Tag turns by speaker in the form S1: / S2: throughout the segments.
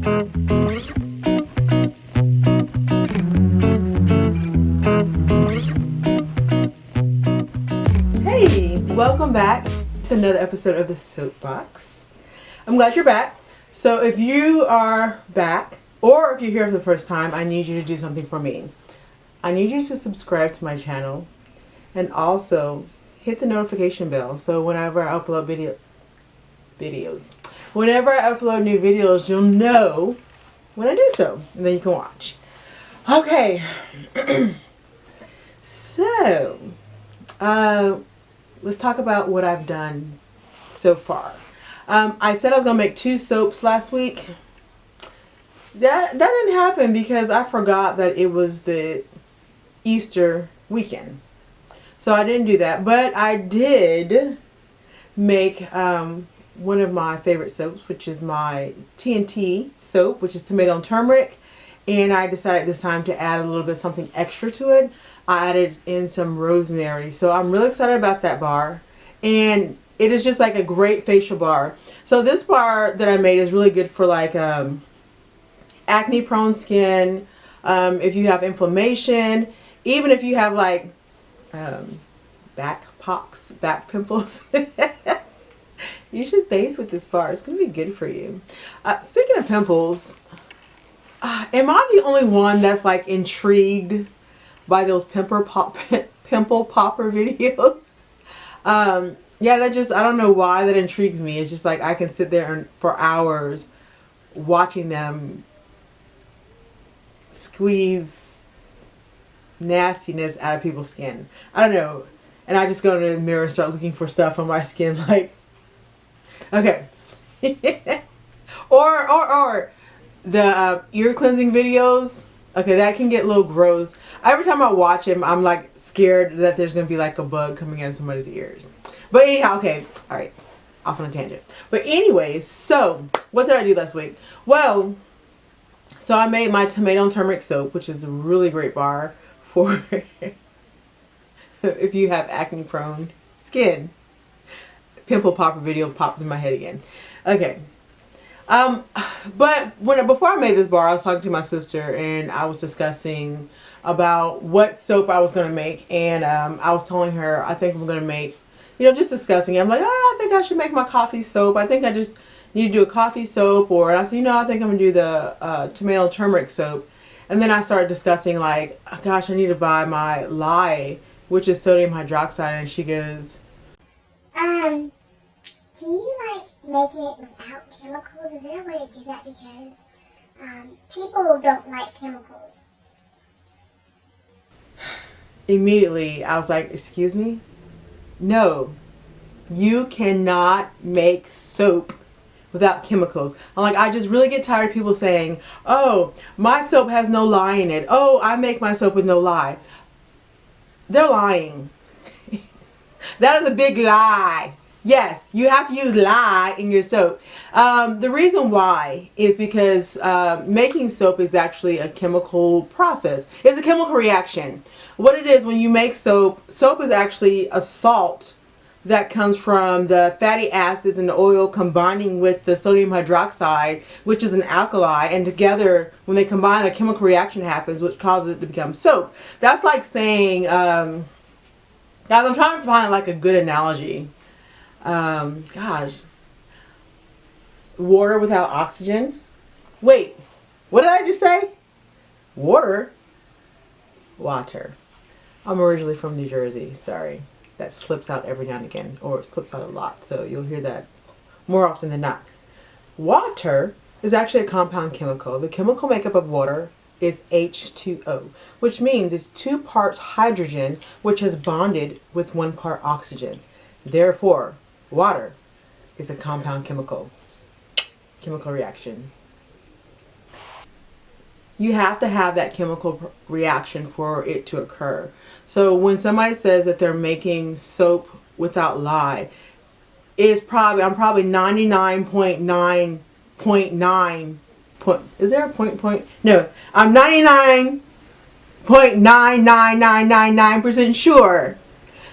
S1: Hey, welcome back to another episode of the Soapbox. I'm glad you're back. So if you are back, or if you're here for the first time, I need you to do something for me. I need you to subscribe to my channel and also hit the notification bell so whenever I upload whenever I upload new videos, you'll know when I do so, and then you can watch. Okay. So let's talk about what I've done so far. I said I was gonna make 2 soaps last week. That didn't happen because I forgot that it was the Easter weekend, so I didn't do that. But I did make one of my favorite soaps, which is my TNT soap, which is tomato and turmeric. And I decided this time to add a little bit something extra to it. I added in some rosemary. So I'm really excited about that bar. And it is just like a great facial bar. So this bar that I made is really good for like acne prone skin, if you have inflammation, even if you have like back pox, back pimples. You should bathe with this bar. It's going to be good for you. Speaking of pimples, am I the only one that's like intrigued by those pimple popper videos? Yeah, that just, I don't know why that intrigues me. It's just like I can sit there for hours watching them squeeze nastiness out of people's skin. I don't know. And I just go into the mirror and start looking for stuff on my skin like, okay. or the ear cleansing videos. Okay, that can get a little gross. Every time I watch them, I'm like scared that there's going to be like a bug coming out of somebody's ears. But anyhow, okay. Alright. Off on a tangent. But anyways, so what did I do last week? Well, so I made my tomato and turmeric soap, which is a really great bar for if you have acne prone skin. Pimple popper video popped in my head again. Okay. But before I made this bar, I was talking to my sister and I was discussing about what soap I was going to make. And I was telling her, I think I'm going to make, just discussing it. I'm like, I think I should make my coffee soap. I think I just need to do a coffee soap. Or I said, I think I'm going to do the tomato and turmeric soap. And then I started discussing like, gosh, I need to buy my lye, which is sodium hydroxide. And she goes,
S2: can you like make it without chemicals? Is there a way to do that? Because people don't like chemicals.
S1: Immediately I was like, excuse me? No, you cannot make soap without chemicals. I'm like, I just really get tired of people saying, oh, my soap has no lye in it. Oh, I make my soap with no lye. They're lying. That is a big lie. Yes, you have to use lye in your soap. The reason why is because making soap is actually a chemical process. It's a chemical reaction. What it is when you make soap, soap is actually a salt that comes from the fatty acids and the oil combining with the sodium hydroxide, which is an alkali, and together when they combine, a chemical reaction happens which causes it to become soap. That's like saying, guys, I'm trying to find like a good analogy. Gosh, water without oxygen. Wait, what did I just say? Water. I'm originally from New Jersey. Sorry, that slips out every now and again, or it slips out a lot, so you'll hear that more often than not. Water is actually a compound chemical. The chemical makeup of water is H2O, which means it's 2 parts hydrogen which has bonded with 1 part oxygen. Therefore, water is a compound chemical reaction. You have to have that chemical reaction for it to occur. So when somebody says that they're making soap without lye, I'm probably 99.9. Is there a point? No, I'm 99.99999% sure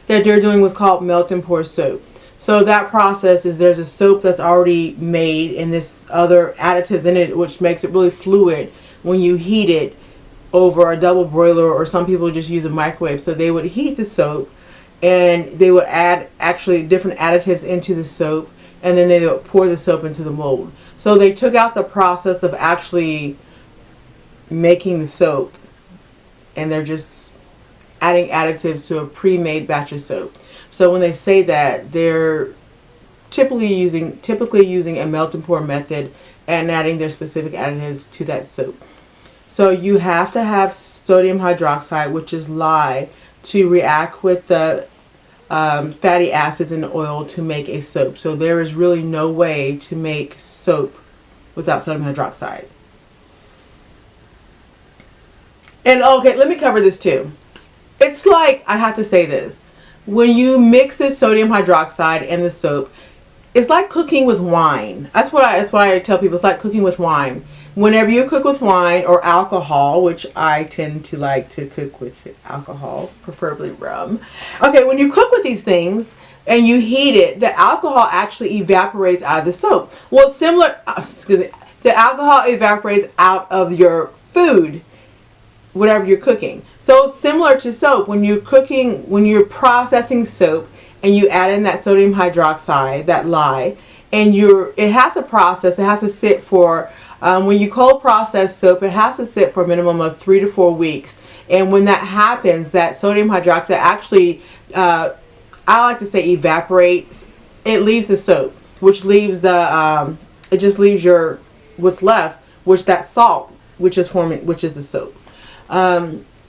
S1: that they're doing what's called melt and pour soap. So that process is there's a soap that's already made and there's other additives in it which makes it really fluid when you heat it over a double broiler, or some people just use a microwave. So they would heat the soap and they would add actually different additives into the soap, and then they would pour the soap into the mold. So they took out the process of actually making the soap and they're just adding additives to a pre-made batch of soap. So when they say that, they're typically using a melt and pour method and adding their specific additives to that soap. So you have to have sodium hydroxide, which is lye, to react with the fatty acids in the oil to make a soap. So there is really no way to make soap without sodium hydroxide. And okay, let me cover this too. It's like, I have to say this. When you mix the sodium hydroxide and the soap, it's like cooking with wine. That's what I tell people. It's like cooking with wine. Whenever you cook with wine or alcohol, which I tend to like to cook with alcohol, preferably rum. Okay, when you cook with these things and you heat it, the alcohol actually evaporates out of the soap. Well, similar, the alcohol evaporates out of your food, whatever you're cooking. So similar to soap, when you're processing soap and you add in that sodium hydroxide, that lye, and it has a process, it has to sit for, when you cold process soap, it has to sit for a minimum of 3 to 4 weeks. And when that happens, that sodium hydroxide actually, I like to say evaporates. It leaves the soap, which leaves it just leaves what's left, which that salt, which is the soap.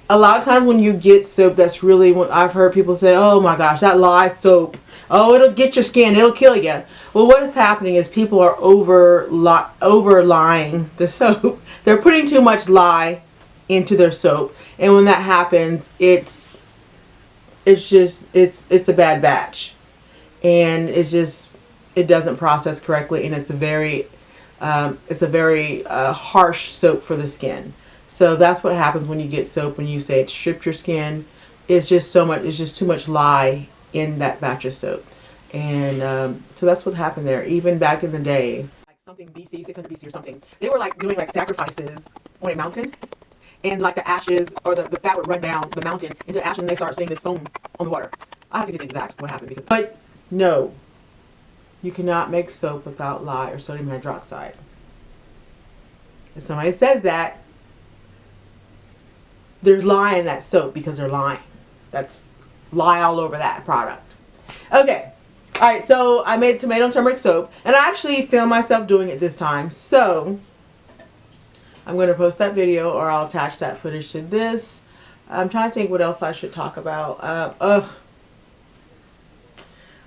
S1: A lot of times when you get soap that's really, I've heard people say, oh my gosh, that lye soap, oh, it'll get your skin, it'll kill you. Well, what is happening is people are over-lying the soap. They're putting too much lye into their soap, and when that happens, it's a bad batch, and it doesn't process correctly, and it's a very harsh soap for the skin. So that's what happens when you get soap, when you say it stripped your skin. It's just too much lye in that batch of soap. And so that's what happened there. Even back in the day, like something BC, 600 BC or something, they were like doing like sacrifices on a mountain. And like the ashes or the fat would run down the mountain into ashes, and they start seeing this foam on the water. I have to get the exact what happened, but no, you cannot make soap without lye or sodium hydroxide. If somebody says that, there's lye in that soap because they're lying. That's lye all over that product. Okay. All right. So I made tomato and turmeric soap, and I actually filmed myself doing it this time. So I'm going to post that video, or I'll attach that footage to this. I'm trying to think what else I should talk about.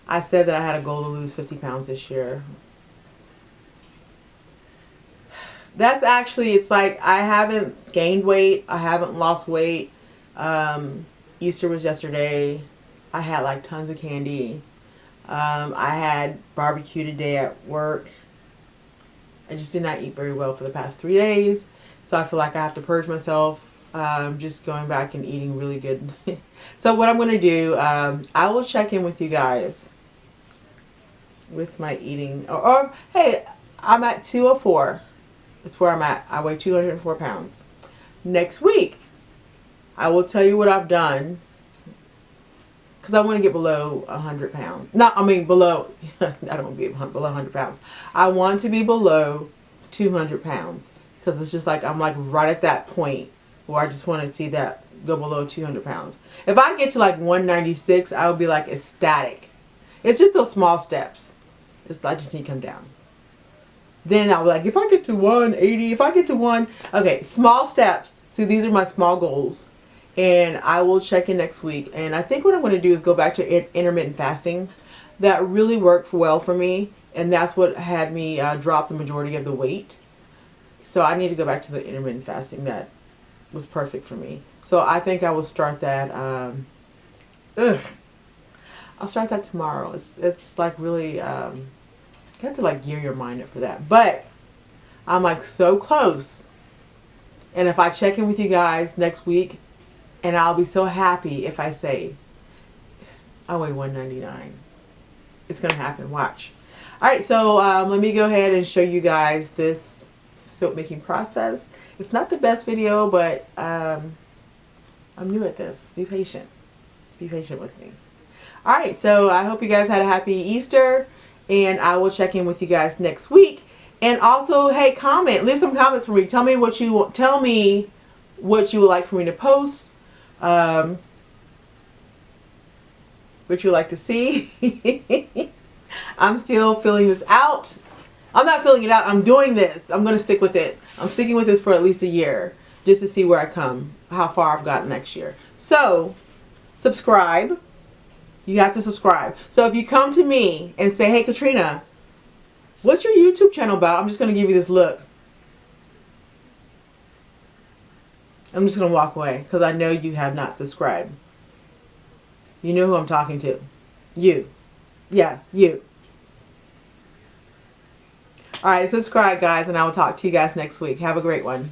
S1: I said that I had a goal to lose 50 pounds this year. That's actually, it's like I haven't gained weight. I haven't lost weight. Easter was yesterday. I had like tons of candy. I had barbecue today at work. I just did not eat very well for the past 3 days. So I feel like I have to purge myself. Just going back and eating really good. So what I'm going to do, I will check in with you guys with my eating. Or hey, I'm at 204. That's where I'm at. I weigh 204 pounds. Next week, I will tell you what I've done. Because I want to get below 100 pounds. Below, I don't want to be below 100 pounds. I want to be below 200 pounds. Because it's just like, I'm like right at that point where I just want to see that go below 200 pounds. If I get to like 196, I would be like ecstatic. It's just those small steps. I just need to come down. Then I'll be like, if I get to 180, if I get to okay, small steps. See, these are my small goals. And I will check in next week. And I think what I'm going to do is go back to intermittent fasting. That really worked well for me. And that's what had me drop the majority of the weight. So I need to go back to the intermittent fasting. That was perfect for me. So I think I will start that. I'll start that tomorrow. It's like really... you have to like gear your mind up for that. But I'm like so close. And if I check in with you guys next week, and I'll be so happy if I say I weigh 199. It's going to happen. Watch. All right, so let me go ahead and show you guys this soap making process. It's not the best video, but I'm new at this. Be patient. Be patient with me. All right, so I hope you guys had a happy Easter, and I will check in with you guys next week. And also, hey, comment. Leave some comments for me. Tell me what you would like for me to post. What you would like to see. I'm still filling this out. I'm not filling it out. I'm doing this. I'm going to stick with it. I'm sticking with this for at least a year just to see where I come, how far I've gotten next year. So, subscribe. You have to subscribe. So if you come to me and say, hey, Katrina, what's your YouTube channel about? I'm just going to give you this look. I'm just going to walk away because I know you have not subscribed. You know who I'm talking to. You. Yes, you. All right, subscribe, guys, and I will talk to you guys next week. Have a great one.